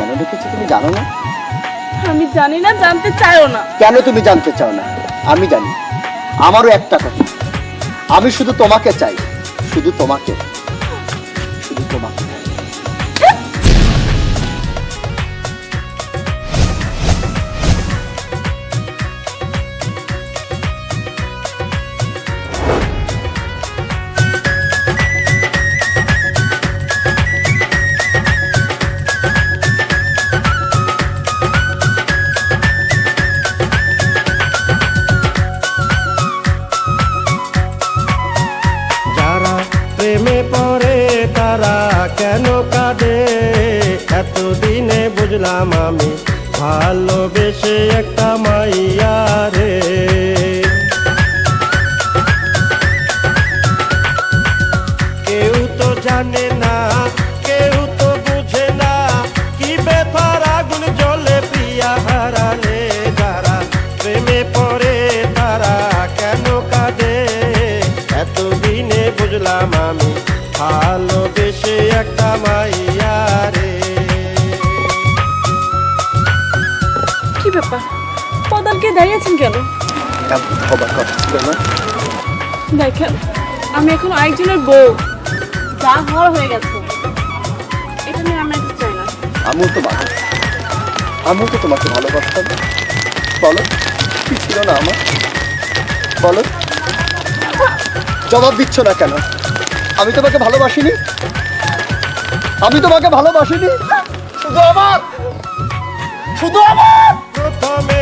কেন ডেকেছি তুমি জানো না? আমি জানি না, জানতে চাইও না। কেন তুমি জানতে চাও না? আমি জানি। আমারও একটা কথা, আমি শুধু তোমাকে চাই, শুধু তোমাকে, শুধু তোমাকে। প্রেমে পড়ে তারা কেন কাঁদে, এতদিনে বুঝলাম আমি ভালোবেসে একটা মাইয়া রে। কেউ তো জানে না, কেউ তো বুঝে না, কি ব্যথার আগুন জ্বলে প্রিয়া হারালে। যারা প্রেমে পড়ে তারা কেন কাঁদে, এতদিনে বুঝলাম আমি ভালোবেসে একটা মাইয়া রে। কি ব্যাপার, পদালকে দাঁড়িয়েছেন কেন? হবার কথা ছিল না? দেখেন, আমি এখন আরেকজনের বউ, যা হওয়ার হয়ে গেছে, এটা নিয়ে আমি একটু চাই না। আমিও তো তোমাকে ভালোবাসতাম। বলো, কি ছিল না আমার? বলো, জবাব দিচ্ছ না কেন? আমি তোমাকে ভালোবাসিনি, আমি তোমাকে ভালোবাসিনি। শুধু আমার প্রথমে